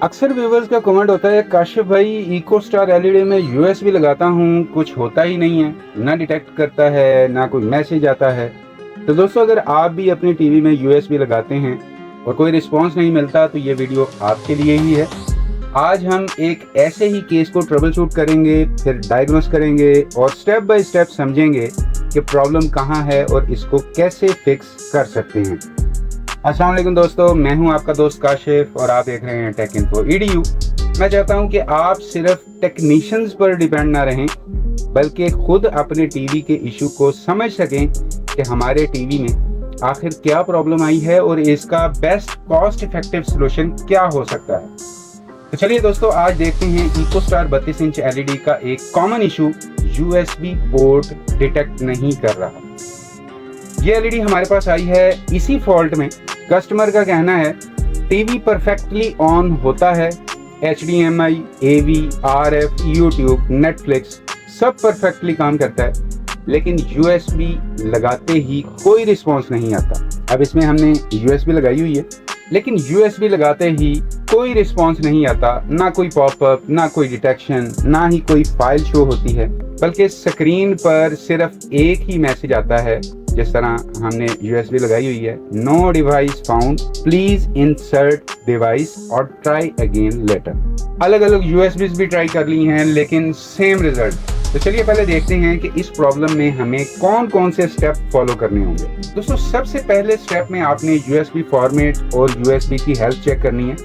अक्सर व्यूवर्स का कमेंट होता है, काशिफ भाई इको स्टार एलईडी में यूएसबी लगाता हूँ, कुछ होता ही नहीं है, ना डिटेक्ट करता है, ना कोई मैसेज आता है। तो दोस्तों, अगर आप भी अपनी टीवी में यूएसबी लगाते हैं और कोई रिस्पांस नहीं मिलता तो ये वीडियो आपके लिए ही है। आज हम एक ऐसे ही केस को ट्रबल शूट करेंगे, फिर डायग्नोस करेंगे और स्टेप बाय स्टेप समझेंगे कि प्रॉब्लम कहाँ है और इसको कैसे फिक्स कर सकते हैं। अस्सलाम वालेकुम दोस्तों, मैं हूं आपका दोस्त काशिफ और आप देख रहे हैं टेक इन्फो EDU। मैं चाहता हूं कि आप सिर्फ टेक्नीशियंस पर डिपेंड ना रहें, बल्कि खुद अपने टीवी के इशू को समझ सकें कि हमारे टीवी में आखिर क्या प्रॉब्लम आई है और इसका बेस्ट कॉस्ट इफेक्टिव सोल्यूशन क्या हो सकता है। तो चलिए दोस्तों, आज देखते हैं इको स्टार 32 इंच LED का एक common issue, USB port detect नहीं कर रहा। ये LED हमारे पास आई है इसी फॉल्ट में। कस्टमर का कहना है टीवी परफेक्टली ऑन होता है, HDMI, AV, RF, YouTube, Netflix सब परफेक्टली काम करता है, लेकिन USB लगाते ही कोई रिस्पॉन्स नहीं आता। अब इसमें हमने USB लगाई हुई है, लेकिन USB लगाते ही कोई रिस्पॉन्स नहीं आता, ना कोई पॉपअप, ना कोई डिटेक्शन, ना ही कोई फाइल शो होती है, बल्कि स्क्रीन पर सिर्फ एक ही मैसेज आता है जिस तरह हमने USB लगाई हुई है, no device found, please insert device और ट्राई अगेन लेटर। अलग अलग USBs भी ट्राई कर ली हैं, लेकिन सेम रिजल्ट। तो चलिए पहले देखते हैं कि इस प्रॉब्लम में हमें कौन कौन से स्टेप फॉलो करने होंगे। दोस्तों, सबसे पहले स्टेप में आपने USB फॉर्मेट और USB की हेल्थ चेक करनी है।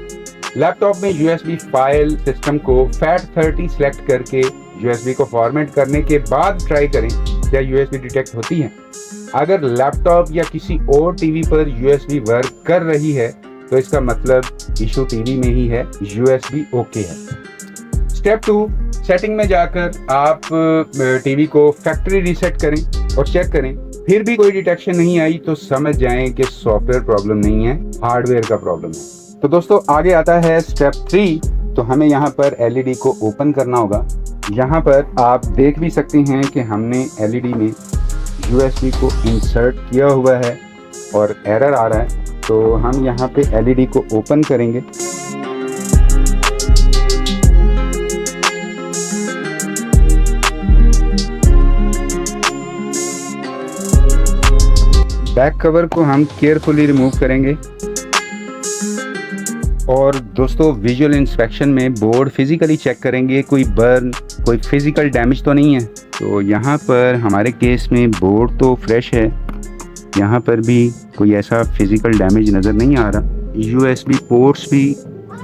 लैपटॉप में USB फाइल सिस्टम को FAT30 सेलेक्ट करके USB को फॉर्मेट करने के बाद ट्राई करें क्या USB डिटेक्ट होती है। अगर लैपटॉप या किसी और टीवी पर USB वर्क कर रही है तो इसका मतलब इशू टीवी में ही है, USB ओके है। स्टेप 2, सेटिंग में जाकर आप टीवी को फैक्ट्री रीसेट करें और चेक करें, फिर भी कोई डिटेक्शन नहीं आई तो समझ जाएं कि सॉफ्टवेयर प्रॉब्लम नहीं है, हार्डवेयर का प्रॉब्लम है। तो दोस्तों, आगे आता है स्टेप 3। तो हमें यहाँ पर LED को ओपन करना होगा। यहाँ पर आप देख भी सकते हैं कि हमने LED में USB को इंसर्ट किया हुआ है और एरर आ रहा है। तो हम यहाँ पे LED को ओपन करेंगे। बैक कवर को हम केयरफुली रिमूव करेंगे और दोस्तों, विजुअल इंस्पेक्शन में बोर्ड फिजिकली चेक करेंगे, कोई बर्न, कोई फिजिकल डैमेज तो नहीं है। तो यहाँ पर हमारे केस में बोर्ड तो फ्रेश है, यहाँ पर भी कोई ऐसा फिजिकल डैमेज नज़र नहीं आ रहा। USB पोर्ट्स भी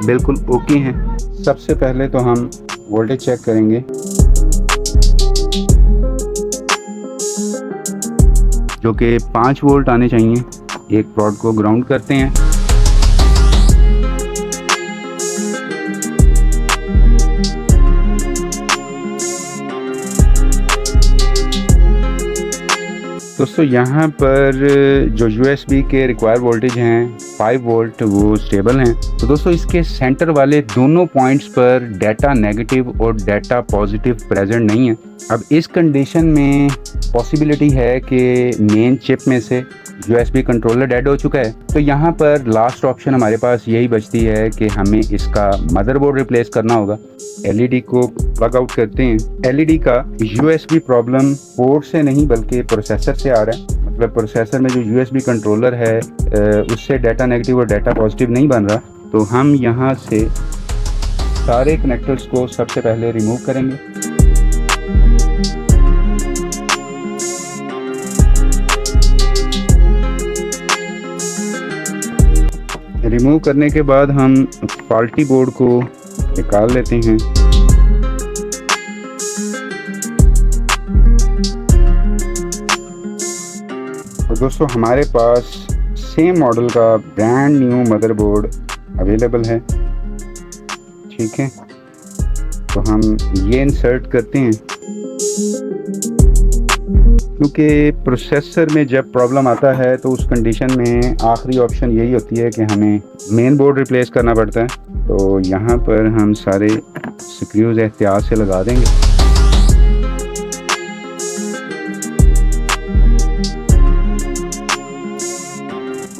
बिल्कुल ओके हैं। सबसे पहले तो हम वोल्टेज चेक करेंगे, जो कि 5 वोल्ट आने चाहिए। एक प्लॉट को ग्राउंड करते हैं। दोस्तों, यहाँ पर जो USB के रिक्वायर्ड वोल्टेज हैं 5 वोल्ट, वो स्टेबल हैं। तो दोस्तों, इसके सेंटर वाले दोनों पॉइंट्स पर डाटा नेगेटिव और डाटा पॉजिटिव प्रेजेंट नहीं है। अब इस कंडीशन में पॉसिबिलिटी है कि मेन चिप में से USB कंट्रोलर डेड हो चुका है। तो यहाँ पर लास्ट ऑप्शन हमारे पास यही बचती है कि हमें इसका मदरबोर्ड रिप्लेस करना होगा। LED को प्लग आउट करते हैं। LED का USB प्रॉब्लम पोर्ट से नहीं बल्कि प्रोसेसर से आ रहा है। मतलब प्रोसेसर में जो USB कंट्रोलर है उससे डाटा नेगेटिव और डाटा पॉजिटिव नहीं बन रहा। तो हम यहाँ से सारे कनेक्टर्स को सबसे पहले रिमूव करेंगे। रिमूव करने के बाद हम फॉल्टी बोर्ड को निकाल लेते हैं। और दोस्तों, हमारे पास सेम मॉडल का ब्रांड न्यू मदरबोर्ड अवेलेबल है। ठीक है, तो हम ये इंसर्ट करते हैं। क्योंकि प्रोसेसर में जब प्रॉब्लम आता है तो उस कंडीशन में आखिरी ऑप्शन यही होती है कि हमें मेन बोर्ड रिप्लेस करना पड़ता है। तो यहाँ पर हम सारे स्क्रूज एहतियात से लगा देंगे।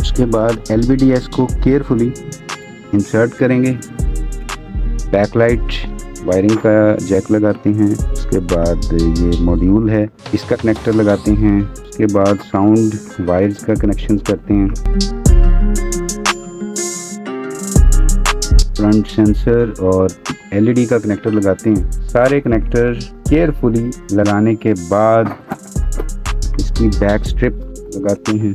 उसके बाद LVDS को केयरफुली इंसर्ट करेंगे बैकलाइट वायरिंग का जैक लगाते हैं, उसके बाद ये मॉड्यूल है इसका कनेक्टर लगाते हैं, उसके बाद साउंड वायर्स का कनेक्शन करते हैं, फ्रंट सेंसर और एलईडी का कनेक्टर लगाते हैं। सारे कनेक्टर केयरफुली लगाने के बाद इसकी बैक स्ट्रिप लगाते हैं,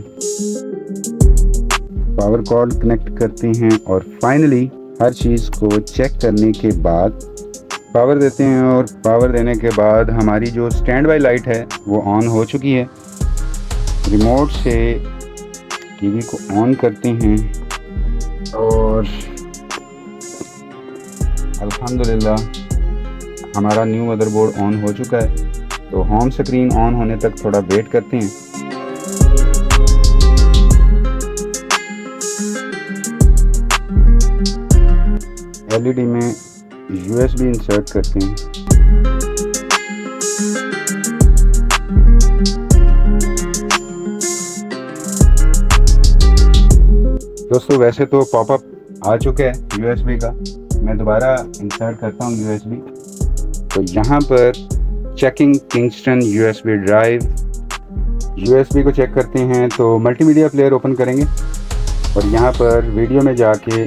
पावर कॉर्ड कनेक्ट करते हैं और फाइनली हर चीज़ को चेक करने के बाद पावर देते हैं। और पावर देने के बाद हमारी जो स्टैंड बाय लाइट है वो ऑन हो चुकी है। रिमोट से टीवी को ऑन करते हैं और अल्हम्दुलिल्लाह हमारा न्यू मदरबोर्ड ऑन हो चुका है। तो होम स्क्रीन ऑन होने तक थोड़ा वेट करते हैं। एलईडी में यूएसबी इंसर्ट करते हैं। दोस्तों वैसे तो पॉपअप आ चुका है यूएसबी का, मैं दोबारा इंसर्ट करता हूँ यूएसबी। तो यहाँ पर checking Kingston USB drive, USB को चेक करते हैं तो मल्टीमीडिया प्लेयर ओपन करेंगे और यहाँ पर वीडियो में जाके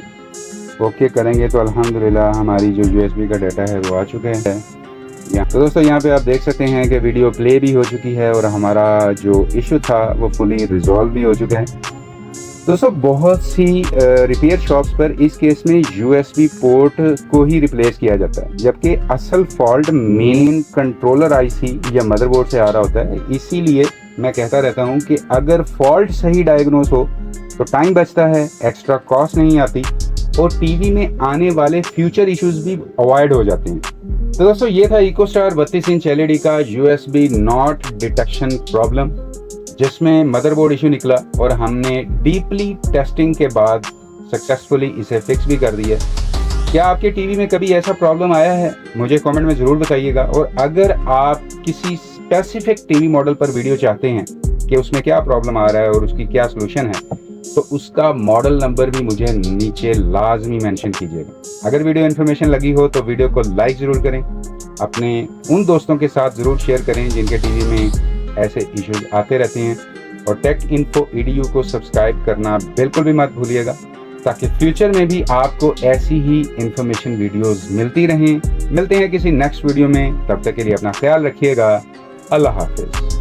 ओके करेंगे तो अल्हम्दुलिल्लाह हमारी जो यूएसबी का डाटा है वो आ चुका है। तो दोस्तों यहाँ पे आप देख सकते हैं कि वीडियो प्ले भी हो चुकी है और हमारा जो इशू था वो फुली रिजॉल्व भी हो चुका है। दोस्तों बहुत सी रिपेयर शॉप्स पर इस केस में यूएसबी पोर्ट को ही रिप्लेस किया जाता है, जबकि असल फॉल्ट मेन कंट्रोलर आईसी या मदरबोर्ड से आ रहा होता है। इसीलिए मैं कहता रहता हूँ कि अगर फॉल्ट सही डायग्नोस हो तो टाइम बचता है, एक्स्ट्रा कॉस्ट नहीं आती और टीवी में आने वाले फ्यूचर इश्यूज भी अवॉइड हो जाते हैं। तो दोस्तों ये था इकोस्टार 32 इंच एलईडी का यूएसबी नॉट डिटेक्शन प्रॉब्लम, जिसमें मदरबोर्ड इशू निकला और हमने डीपली टेस्टिंग के बाद सक्सेसफुली इसे फिक्स भी कर दिया। क्या आपके टीवी में कभी ऐसा प्रॉब्लम आया है? मुझे कमेंट में ज़रूर बताइएगा। और अगर आप किसी स्पेसिफिक टीवी मॉडल पर वीडियो चाहते हैं कि उसमें क्या प्रॉब्लम आ रहा है और उसकी क्या सोल्यूशन है, तो उसका मॉडल नंबर भी मुझे नीचे लाजमी मेंशन कीजिएगा। अगर वीडियो इन्फॉर्मेशन लगी हो तो वीडियो को लाइक ज़रूर करें, अपने उन दोस्तों के साथ ज़रूर शेयर करें जिनके टीवी में ऐसे इश्यूज आते रहते हैं। और टेक इन्फो EDU को सब्सक्राइब करना बिल्कुल भी मत भूलिएगा, ताकि फ्यूचर में भी आपको ऐसी ही इंफॉर्मेशन वीडियोस मिलती रहें। मिलते हैं किसी नेक्स्ट वीडियो में, तब तक के लिए अपना ख्याल रखिएगा। अल्लाह हाफिज़।